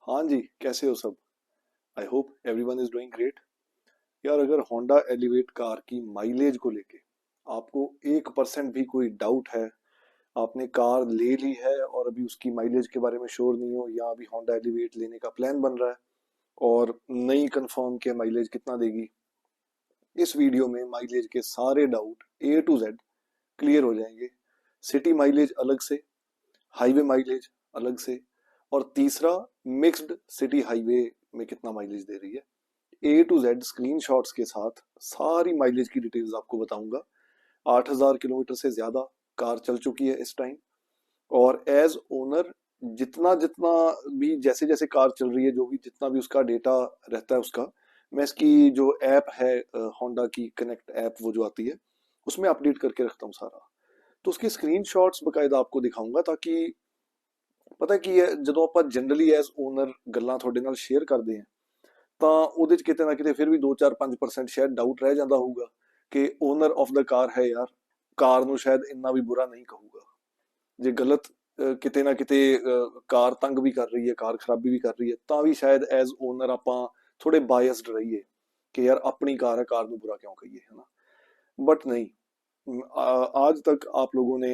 हाँ जी, कैसे हो सब? I hope everyone is doing great. यार, अगर होंडा एलिवेट कार की माइलेज को लेके आपको 1% भी कोई डाउट है, आपने कार ले ली है और अभी उसकी माइलेज के बारे में श्योर नहीं हो, या अभी होंडा एलिवेट लेने का प्लान बन रहा है और नहीं कंफर्म कि माइलेज कितना देगी, इस वीडियो में माइलेज के सारे doubt A to Z clear हो जाएंगे। सिटी माइलेज अलग से, हाईवे माइलेज अलग से, और तीसरा मिक्स्ड सिटी हाईवे में कितना माइलेज दे रही है। ए टू जेड स्क्रीनशॉट्स के साथ सारी माइलेज की डिटेल्स आपको बताऊंगा। 8,000 किलोमीटर से ज्यादा कार चल चुकी है इस टाइम, और एज ओनर जितना जितना भी, जैसे जैसे कार चल रही है, जो भी जितना भी उसका डेटा रहता है उसका, मैं इसकी जो ऐप है होंडा की कनेक्ट ऐप वो जो आती है, उसमें अपडेट करके रखता हूँ सारा। तो उसके स्क्रीनशॉट्स बकायदा आपको दिखाऊंगा, ताकि पता है कि ये ਜਦੋਂ ਆਪਾਂ ਜਨਰਲੀ ਐਜ਼ ਓਨਰ ਗੱਲਾਂ ਤੁਹਾਡੇ ਨਾਲ ਸ਼ੇਅਰ ਕਰਦੇ ਹਾਂ, ਤਾਂ ਉਹਦੇ ਚ ਕਿਤੇ ਨਾ ਕਿਤੇ ਫਿਰ ਵੀ 2-4-5% ਸ਼ਾਇਦ ਡਾਊਟ ਰਹਿ ਜਾਂਦਾ ਹੋਊਗਾ ਕਿ ਓਨਰ ਆਫ ਦਾ ਕਾਰ ਹੈ ਯਾਰ, ਕਾਰ ਨੂੰ ਸ਼ਾਇਦ ਇੰਨਾ ਵੀ ਬੁਰਾ ਨਹੀਂ ਕਹੂਗਾ। ਜੇ ਗਲਤ ਕਿਤੇ ਨਾ ਕਿਤੇ ਕਾਰ ਤੰਗ ਵੀ ਕਰ ਰਹੀ ਹੈ, ਕਾਰ ਖਰਾਬੀ ਵੀ ਕਰ ਰਹੀ ਹੈ, ਤਾਂ ਵੀ ਸ਼ਾयद ਐਜ਼ ਓਨਰ ਆਪਾਂ ਥੋੜੇ ਬਾਇਸਡ ਰਹੀਏ कि यार अपनी कार है, कार ਨੂੰ बुरा क्यों कहिए, है ना। बट नहीं, आज तक आप लोगों ने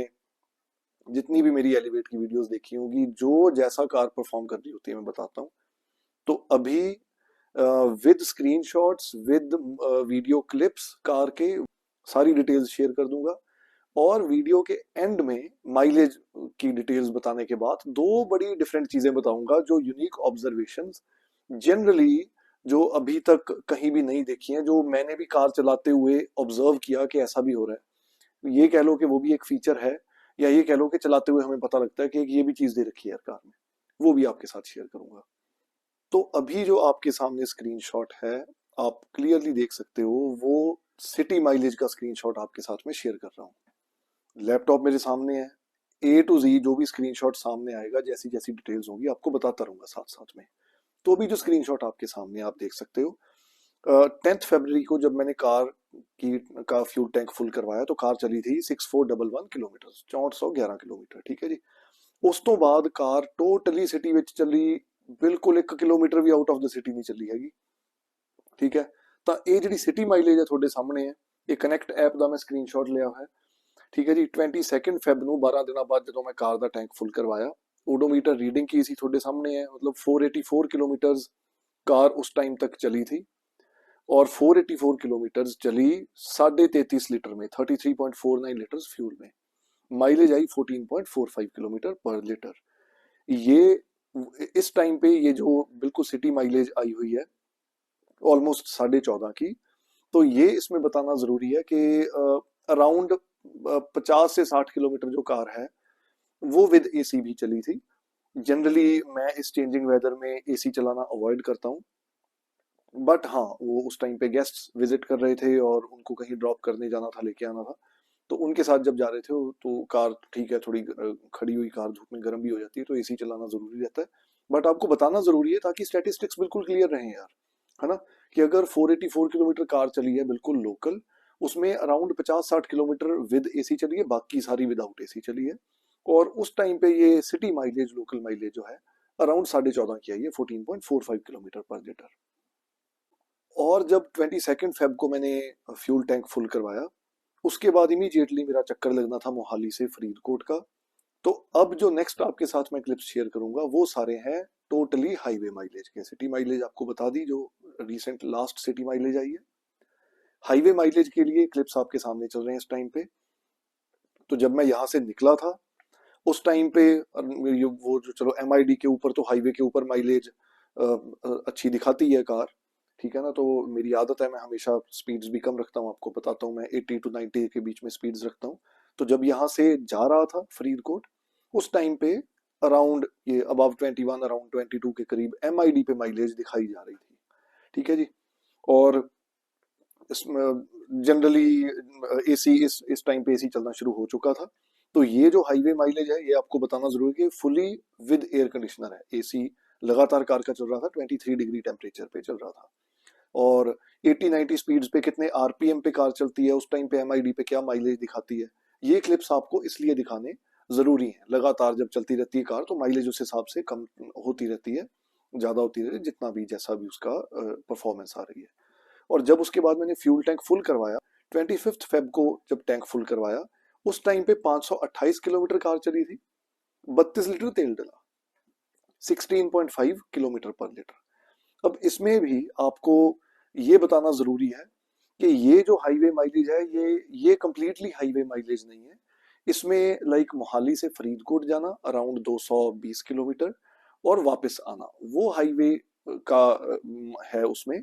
जितनी भी मेरी एलिवेट की वीडियोस देखी होगी, जो जैसा कार परफॉर्म कर रही होती है मैं बताता हूँ। तो अभी with screenshots, with video clips car के सारी डिटेल्स शेयर कर दूंगा। और वीडियो के एंड में माइलेज की डिटेल्स बताने के बाद दो बड़ी डिफरेंट चीजें बताऊंगा, जो यूनिक ऑब्जर्वेशंस जनरली जो अभी तक कहीं भी नहीं देखी हैं, जो मैंने भी कार चलाते हुए ऑब्जर्व किया कि ऐसा भी हो रहा है। ये कह लो कि वो भी एक फीचर है, या ये कह लो कि चलाते हुए हमें पता लगता है कि एक ये भी चीज दे रखी है यार कार में, वो भी आपके साथ शेयर करूंगा। तो अभी जो आपके सामने स्क्रीनशॉट है, आप क्लियरली देख सकते हो, वो सिटी माइलेज का स्क्रीनशॉट आपके साथ में शेयर कर रहा हूँ। लैपटॉप मेरे सामने है। ए टू जी जो भी स्क्रीनशॉट सामने आएगा, जैसी जैसी डिटेल्स होंगी आपको बताता रहूंगा साथ साथ में। तो अभी जो स्क्रीनशॉट आपके सामने आप देख सकते हो, 10 फरवरी को जब मैंने कार की का फ्यूल टैंक फुल करवाया, तो कार चली थी 6411 किलोमीटर, 6411 किलोमीटर, ठीक है जी। उस तो बाद कार टोटली सिटी विच चली, बिल्कुल 1 किलोमीटर भी आउट ऑफ द सिटी नहीं चली हैगी, ठीक है। ਤਾਂ ਇਹ ਜਿਹੜੀ ਸਿਟੀ ਮਾਈਲੇਜ ਹੈ ਤੁਹਾਡੇ ਸਾਹਮਣੇ ਹੈ, ਇਹ ਕਨੈਕਟ ਐਪ ਦਾ ਮੈਂ ਸਕਰੀਨਸ਼ਾਟ ਲਿਆ ਹੋਇਆ ਹੈ, ਠੀਕ ਹੈ ਜੀ। 22 ਫੈਬ ਨੂੰ 12 ਦਿਨਾਂ ਬਾਅਦ ਜਦੋਂ ਮੈਂ ਕਾਰ ਦਾ ਟੈਂਕ ਫੁੱਲ ਕਰਵਾਇਆ, ओडोमीटर रीडिंग की सी ਤੁਹਾਡੇ सामने है, मतलब 484 किलोमीटर कार उस टाइम तक चली थी, और 484 किलोमीटर चली 33.5 लीटर में, 33.49 लीटर फ्यूल में। माइलेज आई 14.45 किलोमीटर पर लीटर। ये इस टाइम पे ये जो बिल्कुल सिटी माइलेज आई हुई है ऑलमोस्ट 14.5 की, तो ये इसमें बताना जरूरी है कि अराउंड 50 से 60 किलोमीटर जो कार है वो विद एसी भी चली थी। जनरली मैं इस चेंजिंग वेदर में एसी चलाना अवॉइड करता हूँ, बट हाँ, वो उस टाइम पे गेस्ट विजिट कर रहे थे और उनको कहीं ड्रॉप करने जाना था, लेके आना था, तो उनके साथ जब जा रहे थे तो कार ठीक है, थोड़ी खड़ी हुई कार धूप में गर्म भी हो जाती है, तो एसी चलाना जरूरी रहता है। बट आपको बताना जरूरी है ताकि स्टैटिस्टिक्स बिल्कुल क्लियर रहे यार, है ना। कि अगर 484 किलोमीटर कार चली है बिल्कुल लोकल, उसमें अराउंड 50-60 किलोमीटर विद एसी चली है, बाकी सारी विदाउट एसी चली है। और उस टाइम पे ये सिटी माइलेज, लोकल माइलेज जो है अराउंड 14.5 की आई है, 14.45 किलोमीटर पर लीटर। और जब 22 फेब को मैंने फ्यूल टैंक फुल करवाया, उसके बाद इमीडिएटली मेरा चक्कर लगना था मोहाली से फरीदकोट का। तो अब जो नेक्स्ट आपके साथ मैं क्लिप्स शेयर करूंगा वो सारे हैं टोटली हाईवे माइलेज के। सिटी माइलेज आपको बता दी, जो रिसेंट लास्ट सिटी माइलेज आई है। हाईवे माइलेज के लिए क्लिप्स आपके सामने चल रहे हैं इस टाइम पे। तो जब मैं यहाँ से निकला था उस टाइम पे वो जो, चलो एमआईडी के ऊपर तो हाईवे के ऊपर माइलेज अच्छी दिखाती है कार, ठीक है ना। तो मेरी आदत है, मैं हमेशा स्पीड्स भी कम रखता हूँ, आपको बताता हूँ, मैं 80 to 90 के बीच में स्पीड्स रखता हूँ। तो जब यहाँ से जा रहा था फरीदकोट, उस टाइम पे अराउंड ये अबाव 21, अराउंड 22 के करीब एमआईडी पे माइलेज दिखाई जा रही थी, ठीक है जी। और इसमें जनरली एसी इस टाइम पे एसी चलना शुरू हो चुका था। तो ये जो हाईवे माइलेज है, ये आपको बताना जरूरी है कि फुली विद एयर कंडीशनर है। एसी लगातार कार का चल रहा था, 23 डिग्री टेम्परेचर पे चल रहा था। और 80-90 स्पीड्स पे कितने आरपीएम पे कार चलती है, उस टाइम पे एमआईडी पे क्या माइलेज दिखाती है, ये क्लिप्स आपको इसलिए दिखाने जरूरी है। लगातार जब चलती रहती है कार तो माइलेज उस हिसाब से कम होती रहती है, ज़्यादा होती रहे, जितना भी जैसा भी उसका परफॉर्मेंस आ रही है। और जब उसके बाद मैंने फ्यूल टैंक फुल करवाया 25 फेब को, जब टैंक फुल करवाया, उस टाइम पे 528 किलोमीटर कार चली थी, 32 लीटर तेल डला, 16.5 किलोमीटर पर लीटर। अब इसमें भी आपको ये बताना जरूरी है कि ये जो हाईवे माइलेज है, ये कंप्लीटली हाईवे माइलेज नहीं है। इसमें लाइक मोहाली से फरीदकोट जाना अराउंड 220 किलोमीटर और वापस आना, वो हाईवे का है उसमें।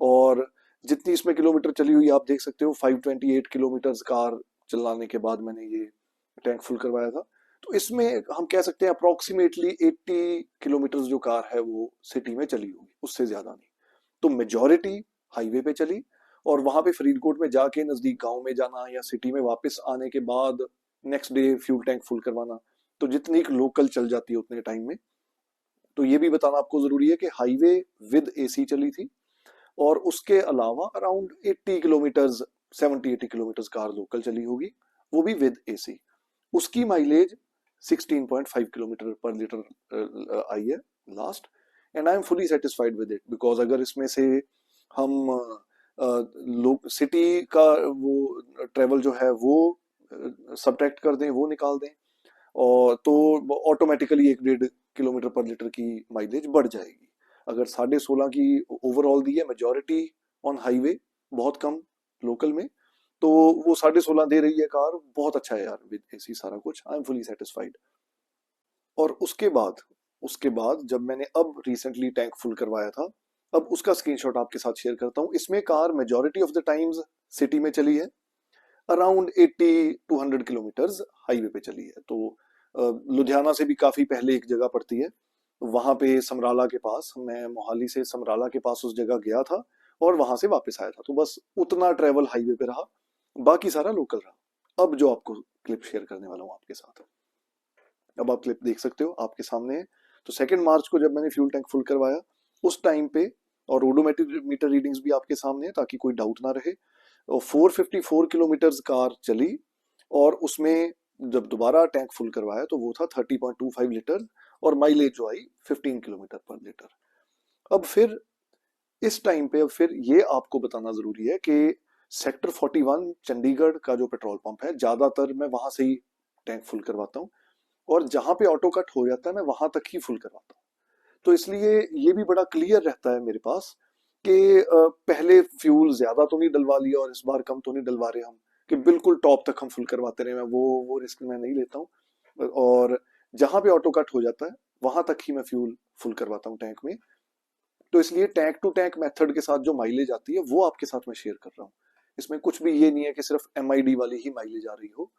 और जितनी इसमें किलोमीटर चली हुई आप देख सकते हो, 528 किलोमीटर कार चलाने के बाद मैंने ये टैंक फुल करवाया था। तो इसमें हम कह सकते हैं अप्रोक्सीमेटली 80 किलोमीटर जो कार है वो सिटी में चली होगी, उससे ज्यादा नहीं। तो मेजोरिटी हाईवे पे चली, और वहां पे फरीदकोट में जाके नजदीक गांव में जाना या सिटी में वापस आने के बाद next day fuel tank full करवाना, तो जितनी लोकल चल जाती है उतने टाइम में। तो ये भी बताना आपको जरूरी है कि हाईवे विद एसी चली थी, और उसके अलावा around 80 kilometre, 70-80 kilometre car local चली होगी, वो भी विद एसी। उसकी माइलेज 16.5 किलोमीटर पर लीटर आई है last. And I am fully satisfied with it, because अगर इसमें से हम लोग सिटी का वो ट्रेवल जो है वो सब्ट्रैक्ट कर दें, वो निकाल दें, और तो ऑटोमेटिकली 1.5 किलोमीटर पर लीटर की माइलेज बढ़ जाएगी। अगर 16.5 की ओवरऑल दी है मेजोरिटी ऑन हाईवे, बहुत कम लोकल में, तो वो 16.5 दे रही है कार, बहुत अच्छा है यार विद एसी सारा कुछ। I am fully satisfied. और उसके बाद जब मैंने अब रिसेंटली टैंक फुल करवाया था, अब उसका स्क्रीनशॉट आपके साथ शेयर करता हूँ। इसमें car majority of the times city में चली है, अराउंड 80 to 100 किलोमीटर हाईवे पे चली है। तो लुधियाना से भी काफी पहले एक जगह पड़ती है, वहां पे समराला के पास, मैं मोहाली से समराला के पास उस जगह गया था और वहां से वापस आया था, तो बस उतना ट्रेवल हाईवे पे रहा, बाकी सारा लोकल रहा। अब जो आपको क्लिप शेयर करने वाला हूँ आपके साथ, अब आप क्लिप देख सकते हो आपके सामने है। तो 2 मार्च को जब मैंने फ्यूल टैंक फुल करवाया उस टाइम पे, और ओडोमीटर मीटर रीडिंग्स भी आपके सामने है ताकि कोई डाउट ना रहे, 454 किलोमीटर कार चली, और उसमें जब दोबारा टैंक फुल करवाया तो वो था 30.25 लीटर, और माइलेज जो आई 15 किलोमीटर पर लीटर। अब फिर इस टाइम पे, अब फिर ये आपको बताना जरूरी है कि सेक्टर 41 चंडीगढ़ का जो पेट्रोल पंप है, ज्यादातर मैं वहां से ही टैंक फुल करवाता हूँ, और जहां पे ऑटो कट हो जाता है मैं वहां तक ही फुल करवाता हूँ। तो इसलिए ये भी बड़ा क्लियर रहता है मेरे पास कि पहले फ्यूल ज्यादा तो नहीं डलवा लिया और इस बार कम तो नहीं डलवा रहे हम, कि बिल्कुल टॉप तक हम फुल करवाते रहे। मैं वो रिस्क मैं नहीं लेता हूँ, और जहां पे ऑटो कट हो जाता है वहां तक ही मैं फ्यूल फुल करवाता हूँ टैंक में। तो इसलिए टैंक टू टैंक मेथड के साथ जो माइलेज आती है वो आपके साथ मैं शेयर कर रहा हूँ। इसमें कुछ भी ये नहीं है कि सिर्फ MID वाली ही माइलेज आ रही हो।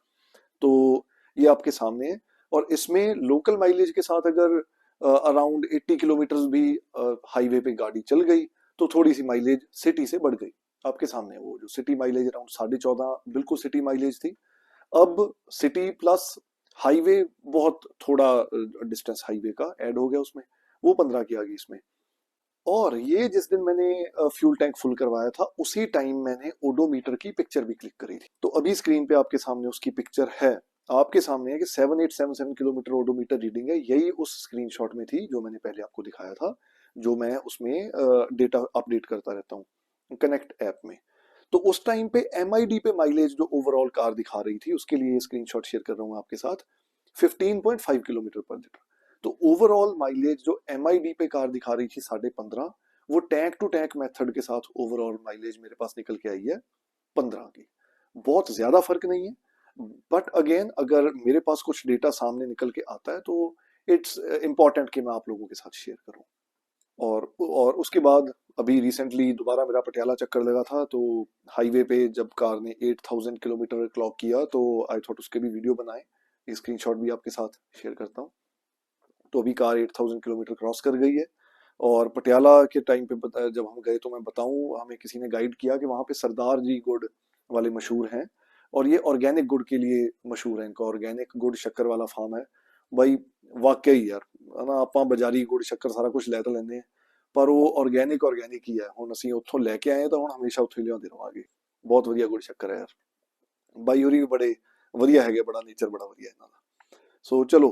तो ये आपके सामने है। और इसमें लोकल माइलेज के साथ अगर अराउंड 80 किलोमीटर भी हाईवे पे गाड़ी चल गई तो थोड़ी सी माइलेज सिटी से बढ़ गई। आपके सामने वो जो सिटी माइलेज अराउंड 14.5 बिल्कुल सिटी माइलेज थी, अब सिटी प्लस हाईवे बहुत थोड़ा डिस्टेंस हाईवे का ऐड हो गया उसमें, वो 15 की आ गई इसमें। और ये जिस दिन मैंने फ्यूल टैंक फुल करवाया था उसी टाइम मैंने ओडोमीटर की पिक्चर भी क्लिक करी थी, तो अभी स्क्रीन पे आपके सामने उसकी पिक्चर है। आपके सामने है कि 7877 किलोमीटर ओडोमीटर रीडिंग है, यही उस स्क्रीनशॉट में थी जो मैंने पहले आपको दिखाया था, जो मैं उसमें डेटा अपडेट करता रहता हूँ कनेक्ट ऐप में। तो उस टाइम पे MID पे माइलेज जो ओवरऑल कार दिखा रही थी उसके लिए स्क्रीनशॉट शेयर कर रहा हूँ आपके साथ, 15.5 किलोमीटर पर लीटर। तो ओवरऑल माइलेज जो MID पे कार दिखा रही थी 15.5, वो टैंक टू टैंक मेथड के साथ ओवरऑल माइलेज मेरे पास निकल के आई है 15 की। बहुत ज्यादा फर्क नहीं है, बट अगेन अगर मेरे पास कुछ डेटा सामने निकल के आता है तो इट्स इम्पोर्टेंट कि मैं आप लोगों के साथ शेयर करूं। और उसके बाद अभी रिसेंटली दोबारा मेरा पटियाला चक्कर लगा था, तो हाईवे पे जब कार ने 8000 किलोमीटर क्लॉक किया तो आई थॉट उसके भी वीडियो बनाए, स्क्रीनशॉट भी आपके साथ शेयर करता हूँ। तो अभी कार 8000 किलोमीटर क्रॉस कर गई है। और पटियाला के टाइम पे जब हम गए तो मैं बताऊं, हमें किसी ने गाइड किया कि वहाँ पे सरदार जी गुड़ वाले मशहूर हैं, और ये ऑर्गेनिक गुड़ के लिए मशहूर है, इनका ऑर्गेनिक गुड़ शक्कर वाला फार्म है। भाई वाकई यार, ना ਆਪਾਂ ਬਾਜ਼ਾਰੀ ਗੁੜ ਸ਼ੱਕਰ ਸਾਰਾ ਕੁਝ ਲੈ ਤਾਂ ਲੈਂਦੇ ਆ, ਪਰ ਉਹ ਆਰਗੇਨਿਕ ਹੀ ਹੈ। ਹੁਣ ਅਸੀਂ ਉੱਥੋਂ ਲੈ ਕੇ ਆਏ ਤਾਂ ਹੁਣ ਹਮੇਸ਼ਾ ਉੱਥੇ ਲਿਆਉਂਦੇ ਰਵਾਂਗੇ। ਬਹੁਤ ਵਧੀਆ ਗੁੜ ਸ਼ੱਕਰ ਹੈ ਯਾਰ, ਬਾਈ ਹੋਰੀ ਵੀ ਬੜੇ ਵਧੀਆ ਹੈਗੇ, बड़ा नेचर बड़ा ਵਧੀਆ ਇਹਨਾਂ ਦਾ। सो चलो,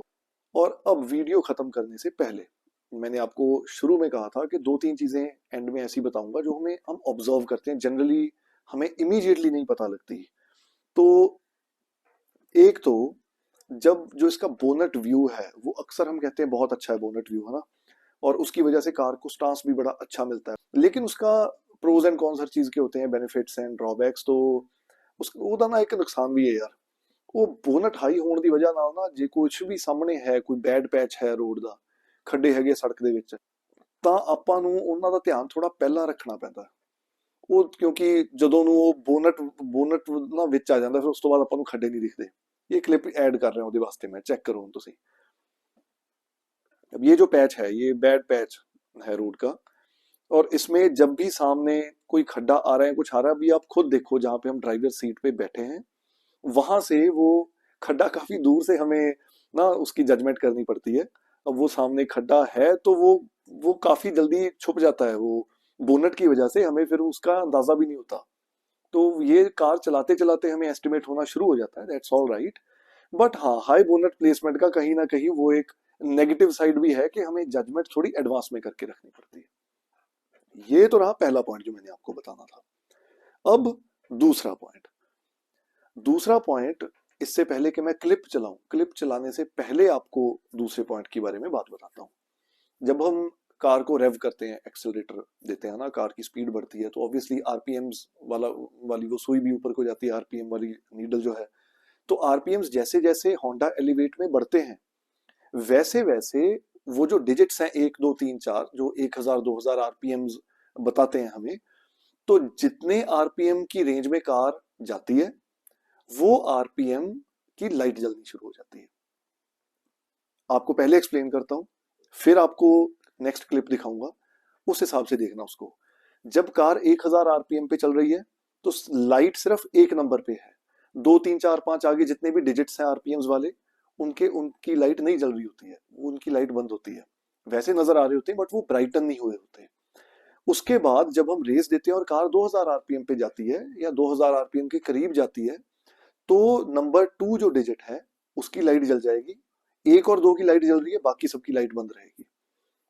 और अब वीडियो खत्म करने से पहले मैंने आपको शुरू में कहा था कि दो तीन चीजें एंड में ऐसी बताऊंगा जो हमें हम ऑब्जर्व करते हैं, जनरली हमें इमीडिएटली नहीं पता लगती। तो एक तो जब जो इसका बोनट व्यू है वो अक्सर हम कहते हैं बहुत अच्छा है बोनट व्यू, है ना, और उसकी वजह से कार को स्टांस भी बड़ा अच्छा मिलता है, लेकिन उसका प्रोज एंड कॉन्स हर चीज के होते हैं, बेनिफिट्स एंड ड्रॉबैक्स। तो उस ਉਹਦਾ ना एक नुकसान भी है यार। ਉਹ ਬੋਨਟ ਹਾਈ ਹੋਣ ਦੀ ਵਜ੍ਹਾ ਨਾਲ ਨਾ ਜੇ ਕੁਝ ਵੀ ਸਾਹਮਣੇ ਹੈ, ਕੋਈ ਬੈਡ ਪੈਚ ਹੈ ਰੋਡ ਦਾ, ਖੱਡੇ ਹੈਗੇ ਸੜਕ ਦੇ ਵਿੱਚ, ਤਾਂ ਆਪਾਂ ਨੂੰ ਉਹਨਾਂ ਦਾ ਧਿਆਨ ਥੋੜਾ ਪਹਿਲਾਂ ਰੱਖਣਾ ਪੈਂਦਾ। ਉਹ ਕਿਉਂਕਿ ਜਦੋਂ ਨੂੰ ਉਹ ਬੋਨਟ ਨਾ ਵਿੱਚ ਆ ਜਾਂਦਾ, ਫਿਰ ਉਸ ਤੋਂ ਬਾਅਦ ਆਪਾਂ ਨੂੰ ਖੱਡੇ ਨਹੀਂ ਦਿਖਦੇ। ये क्लिप ऐड कर रहे हैं ਉਹਦੇ वास्ते, मैं चेक करो ਤੁਸੀਂ। अब ये जो पैच है ये बैड पैच है रोड का, और इसमें जब भी सामने कोई खड्डा आ रहा है, कुछ आ रहा है, अभी आप खुद देखो जहाँ पे हम ड्राइवर सीट पे बैठे हैं, वहां से वो खड्डा काफी दूर से हमें ना उसकी जजमेंट करनी पड़ती है। अब वो सामने खड्डा है तो वो काफी जल्दी छुप जाता है, वो बोनट की वजह से हमें फिर उसका अंदाजा भी नहीं होता। तो ये कार चलाते चलाते हमें एस्टिमेट होना शुरू हो जाता है, दैट्स ऑल राइट। बट हाँ, हाई बोनट प्लेसमेंट का कहीं ना कहीं वो एक नेगेटिव साइड भी है कि हमें जजमेंट थोड़ी एडवांस में करके रखनी पड़ती है। ये तो रहा पहला पॉइंट जो मैंने आपको बताना था। अब दूसरा पॉइंट, दूसरा पॉइंट, इससे पहले कि मैं क्लिप चलाऊं, क्लिप चलाने से पहले आपको दूसरे पॉइंट के बारे में बात बताता हूँ। जब हम कार को रेव करते हैं, एक्सेलरेटर देते हैं ना, कार की स्पीड बढ़ती है, तो ऑब्वियसली आरपीएम्स वाली वो सुई भी ऊपर को जाती है, आरपीएम वाली नीडल जो है। तो आरपीएम्स जैसे जैसे होंडा एलिवेट में बढ़ते हैं, वैसे वैसे वो जो डिजिट्स हैं 1 2 3 4, जो 1000 2000 आरपीएम्स बताते हैं हमें, तो जितने आरपीएम की रेंज में कार जाती है, वो आरपीएम की लाइट जलनी शुरू हो जाती है। आपको पहले एक्सप्लेन करता हूं, फिर आपको नेक्स्ट क्लिप दिखाऊंगा, उस हिसाब से देखना उसको। जब कार 1000 आरपीएम पे चल रही है तो लाइट सिर्फ एक नंबर पे है, 2 3 4 5 आगे जितने भी डिजिट्स हैं आरपीएम्स वाले, उनकी लाइट नहीं जल रही होती है, उनकी लाइट बंद होती है। वैसे नजर आ रहे होते हैं बट वो ब्राइटन नहीं हुए होते। उसके बाद जब हम रेस देते हैं और कार 2000 आरपीएम पे जाती है या 2000 आरपीएम के करीब जाती है, तो नंबर 2 जो डिजिट है उसकी लाइट जल जाएगी, 1 और 2 की लाइट जल रही है, बाकी सबकी लाइट बंद रहेगी।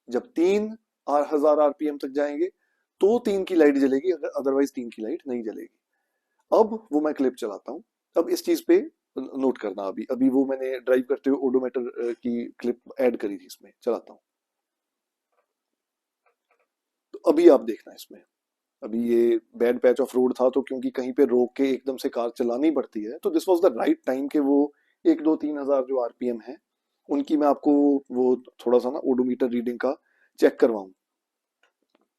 जब 3000 आरपीएम तक जाएंगे तो 3 की लाइट जलेगी, अदरवाइज 3 की लाइट नहीं जलेगी। अब वो मैं क्लिप चलाता हूँ। अब इस चीज पे नोट करना, अभी अभी वो मैंने ड्राइव करते हुए ओडोमीटर की क्लिप ऐड करी थी, इसमें चलाता हूँ। तो अभी आप देखना इसमें, अभी ये बैड पैच ऑफ रोड था, तो क्योंकि कहीं पे रोक के एकदम से कार चलानी पड़ती है, तो this was the right time कि वो 1 2 3 हजार जो आरपीएम है उनकी मैं आपको वो थोड़ा सा ना ओडोमीटर रीडिंग का चेक करवाऊं।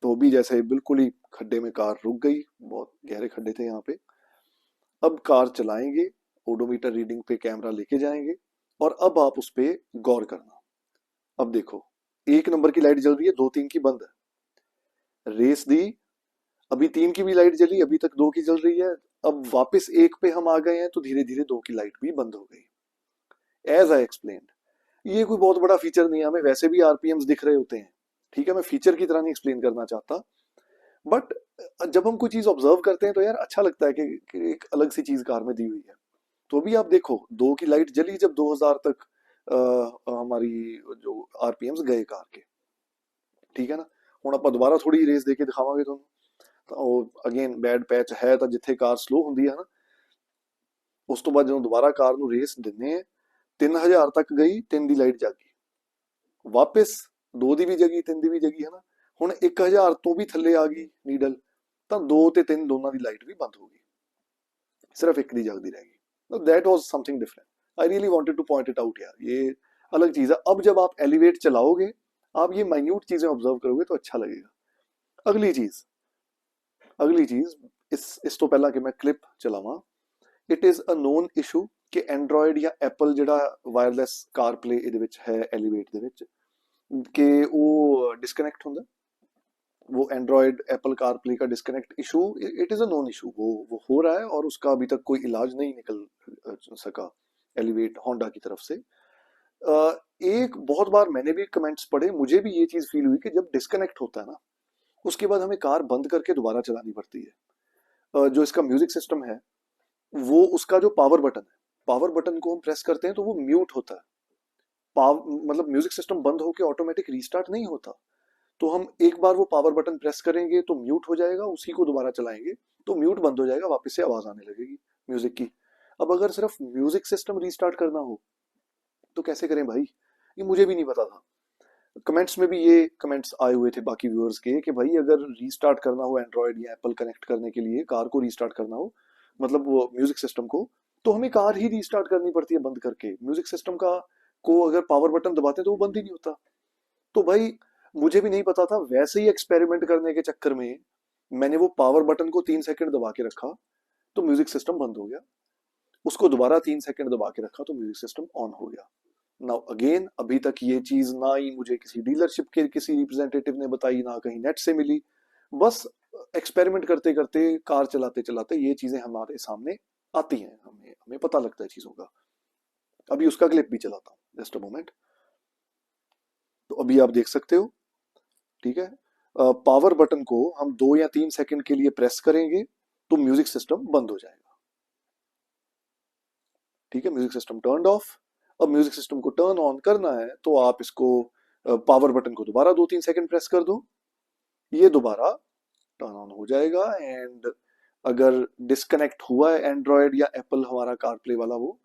तो अभी जैसे बिल्कुल ही खड्डे में कार रुक गई, बहुत गहरे खड्डे थे यहाँ पे। अब कार चलाएंगे, ओडोमीटर रीडिंग पे कैमरा लेके जाएंगे, और अब आप उस पे गौर करना। अब देखो, 1 नंबर की लाइट जल रही है, 2 3 की बंद है। रेस दी, अभी 3 की भी लाइट जली, अभी तक 2 की जल रही है। अब वापस 1 पे हम आ गए हैं तो धीरे धीरे 2 की लाइट भी बंद हो गई। एज आई एक्सप्लेन्ड, ये कोई बहुत बड़ा फीचर नहीं है, हमें वैसे भी आरपीएम्स दिख रहे होते हैं, ठीक है, मैं फीचर की तरह नहीं एक्सप्लेन करना चाहता। बट जब हम कोई चीज ऑब्जर्व करते हैं तो यार अच्छा लगता है कि एक अलग सी चीज कार में दी हुई है। तो अभी आप देखो, 2 की लाइट जली जब 2000 तक हमारी जो आरपीएम्स गए कार के, ठीक है ना। ਹੁਣ ਆਪਾਂ ਦੁਬਾਰਾ ਥੋੜੀ ਰੇਸ ਦੇ ਕੇ ਦਿਖਾਵਾਂਗੇ ਤੁਹਾਨੂੰ। ਤਾਂ ਉਹ ਅਗੇਨ ਬੈਡ ਪੈਚ ਹੈ ਤਾਂ ਜਿੱਥੇ ਕਾਰ ਸਲੋ ਹੁੰਦੀ ਹੈ ਨਾ, ਉਸ ਤੋਂ ਬਾਅਦ ਜਦੋਂ ਦੁਬਾਰਾ ਕਾਰ ਨੂੰ ਰੇਸ ਦਿੰਨੇ ਆ, 3000 ਤੱਕ ਗਈ, 3 ਦੀ ਲਾਈਟ ਜਗ ਗਈ, ਵਾਪਸ 2 ਦੀ ਵੀ ਜਗੀ, 3 ਦੀ ਵੀ ਜਗੀ, ਹੈ ਨਾ। ਹੁਣ 1000 ਤੋਂ ਵੀ ਥੱਲੇ ਆ ਗਈ ਨੀਡਲ, ਤਾਂ 2 ਤੇ 3 ਦੋਨਾਂ ਦੀ ਲਾਈਟ ਵੀ ਬੰਦ ਹੋ ਗਈ, सिर्फ एक दी जगती रहेगी। That was something different, I really wanted two point it out यार, ये अलग चीज है। अब जब आप एलिवेट चलाओगे, आप ये माइन्यूट चीजें ऑब्जर्व करोगे तो अच्छा लगेगा। अगली चीज इस तो पहला कि मैं क्लिप चलावा, it is a known issue कि एंड्रॉयड या एप्पल ਜਿਹੜਾ ਵਾਇਰਲੈਸ ਕਾਰ ਪਲੇ ਇਹਦੇ ਵਿੱਚ ਹੈ एलिवेट ਦੇ ਵਿੱਚ, कि वो डिस्कनेक्ट ਹੁੰਦਾ। वो एंड्रॉयड एप्पल कार प्ले का disconnect issue, it is a non issue, वो हो रहा है और उसका अभी तक कोई इलाज नहीं निकल सका एलिवेट होंडा की तरफ से। एक बहुत बार मैंने भी कमेंट्स पढ़े, मुझे भी ये चीज फील हुई कि जब डिस्कनेक्ट होता है ना, उसके बाद हमें कार बंद करके दोबारा चलानी पड़ती है। जो इसका म्यूजिक सिस्टम है, वो उसका जो पावर बटन है, पावर बटन को हम प्रेस करते हैं तो वो म्यूट होता है, मतलब म्यूजिक सिस्टम बंद होके ऑटोमेटिक रीस्टार्ट नहीं होता। तो हम एक बार वो पावर बटन प्रेस करेंगे तो म्यूट हो जाएगा, उसी को दोबारा चलाएंगे तो म्यूट बंद हो जाएगा, वापस से आवाज आने लगेगी म्यूजिक की। अब अगर सिर्फ म्यूजिक सिस्टम रीस्टार्ट करना हो तो कैसे करें भाई, ये मुझे भी नहीं पता था। कमेंट्स में भी ये कमेंट्स आए हुए थे बाकी व्यूअर्स के कि भाई अगर रीस्टार्ट करना हो एंड्रॉयड या एप्पल कनेक्ट करने के लिए, कार को रीस्टार्ट करना हो, मतलब वो म्यूजिक सिस्टम को, तो हमें कार ही रीस्टार्ट करनी पड़ती है बंद करके। म्यूजिक सिस्टम का को अगर पावर बटन दबाते तो वो बंद ही नहीं होता। तो भाई मुझे भी नहीं पता था, वैसे ही एक्सपेरिमेंट करने के चक्कर में मैंने वो पावर बटन को 3 सेकंड दबा के रखा तो म्यूजिक सिस्टम बंद हो गया, उसको दोबारा 3 सेकंड दबा के रखा तो म्यूजिक सिस्टम ऑन हो गया। नाउ अगेन, अभी तक ये चीज ना ही मुझे किसी डीलरशिप के किसी रिप्रेजेंटेटिव ने बताई, ना कहीं नेट से मिली। बस एक्सपेरिमेंट करते करते, कार चलाते चलाते ये चीजें हमारे सामने आती हैं, हमें हमें पता लगता है चीजों का। अभी उसका क्लिप भी चलाता हूँ, जस्ट अ मोमेंट। तो अभी आप देख सकते हो, ठीक है। पावर बटन को हम 2 या 3 सेकंड के लिए प्रेस करेंगे तो म्यूजिक सिस्टम बंद हो जाएगा। ठीक है, म्यूजिक सिस्टम टर्न ऑफ। अब म्यूजिक सिस्टम को टर्न ऑन करना है तो आप इसको पावर बटन को दोबारा 2-3 सेकंड प्रेस कर दो, ये दोबारा टर्न ऑन हो जाएगा। एंड अगर डिस्कनेक्ट हुआ है एंड्रॉयड या एप्पल हमारा कार प्ले वाला वो,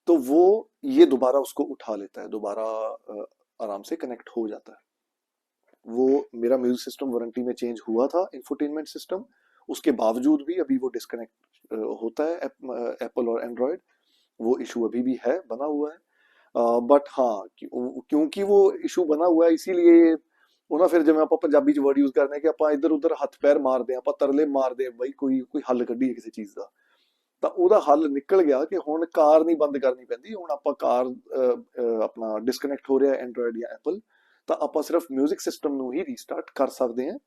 तो वो ये दोबारा उसको उठा लेता है, दोबारा आराम से कनेक्ट हो जाता है। वो मेरा म्यूजिक सिस्टम वारंटी में चेंज हुआ था, इंफोटेनमेंट सिस्टम, उसके बावजूद भी अभी वो डिस्कनेक्ट होता है एप्पल और एंड्रॉयड, वो इशू अभी भी है, बना हुआ है। बट हाँ, क्योंकि वो इशू बना हुआ है इसीलिए ਉਹ ਨਾ ਫਿਰ ਜਿਵੇਂ ਆਪਾਂ ਪੰਜਾਬੀ ਚ ਵਰਡ ਯੂਜ਼ ਕਰਦੇ ਹਾਂ ਕਿ ਆਪਾਂ ਇੱਧਰ ਉੱਧਰ ਹੱਥ ਪੈਰ ਮਾਰਦੇ ਹਾਂ, ਆਪਾਂ ਤਰਲੇ ਮਾਰਦੇ ਹਾਂ ਬਈ ਕੋਈ ਹੱਲ ਕੱਢੀਏ ਕਿਸੇ ਚੀਜ਼ ਦਾ। ਤਾਂ ਉਹਦਾ ਹੱਲ ਨਿਕਲ ਗਿਆ ਕਿ ਹੁਣ ਕਾਰ ਨਹੀਂ ਬੰਦ ਕਰਨੀ ਪੈਂਦੀ, ਹੁਣ ਆਪਾਂ ਕਾਰ ਆਪਣਾ ਡਿਸਕਨੈਕਟ ਹੋ ਰਿਹਾ ਐਂਡਰੋਇਡ ਜਾਂ ਐਪਲ, ਤਾਂ ਆਪਾਂ ਸਿਰਫ ਮਿਊਜ਼ਿਕ ਸਿਸਟਮ ਨੂੰ ਹੀ ਰੀਸਟਾਰਟ ਕਰ ਸਕਦੇ ਹਾਂ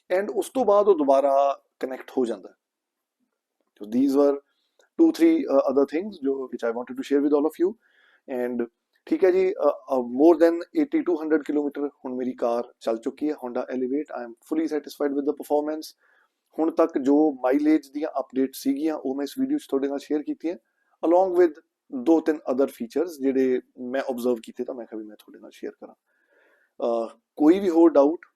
ਐਂਡ ਉਸ ਤੋਂ ਬਾਅਦ ਉਹ ਦੁਬਾਰਾ ਕਨੈਕਟ ਹੋ ਜਾਂਦਾ ਹੈ। So these were 2-3 other things जो which I wanted to share with all of you। and ठीक है जी, मोर देन 80 to 100 किलोमीटर ਹੁਣ ਮੇਰੀ ਕਾਰ ਚੱਲ ਚੁੱਕੀ ਹੈ, Honda Elevate। I am fully satisfied with the performance। ਹੁਣ ਤੱਕ ਜੋ ਮਾਈਲੇਜ ਦੀਆਂ ਅਪਡੇਟ ਸੀਗੀਆਂ ਉਹ ਮੈਂ ਇਸ ਵੀਡੀਓ 'ਚ ਤੁਹਾਡੇ ਨਾਲ ਸ਼ੇਅਰ ਕੀਤੀਆਂ, along with 2-3 अदर फीचर्स ਜਿਹੜੇ ਮੈਂ ऑब्जर्व ਕੀਤੇ ਤਾਂ मैं ਕਿਹਾ ਵੀ मैं ਤੁਹਾਡੇ ਨਾਲ शेयर करा। कोई भी हो डाउट,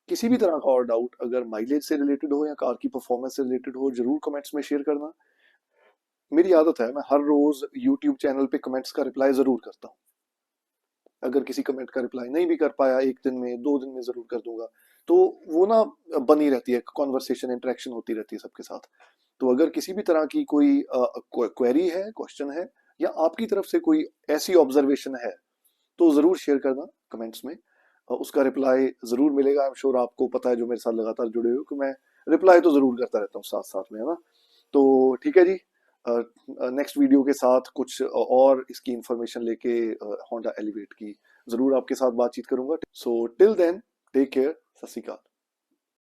किसी भी तरह का और डाउट अगर माइलेज से रिलेटेड हो या कार की परफॉर्मेंस से रिलेटेड हो, जरूर कमेंट्स में शेयर करना। मेरी आदत है, मैं हर रोज यूट्यूब चैनल पे कमेंट्स का रिप्लाई जरूर करता हूँ। अगर किसी कमेंट का रिप्लाई नहीं भी कर पाया एक दिन में, 2 दिन में जरूर कर दूंगा। तो वो ना बनी रहती है, कॉन्वर्सेशन, इंटरेक्शन होती रहती है सबके साथ। तो अगर किसी भी तरह की कोई क्वेरी है, क्वेश्चन है, या आपकी तरफ से कोई ऐसी ऑब्जर्वेशन है तो जरूर शेयर करना कमेंट्स में, उसका रिप्लाई जरूर मिलेगा। आई एम श्योर आपको पता है जो मेरे साथ लगातार जुड़े हो कि मैं रिप्लाई तो जरूर करता रहता हूँ साथ साथ में, है ना। तो ठीक है जी, नेक्स्ट वीडियो के साथ कुछ और इसकी इंफॉर्मेशन लेके होंडा एलिवेट की जरूर आपके साथ बातचीत करूंगा। So till then, take care, Sat Shri अकाल।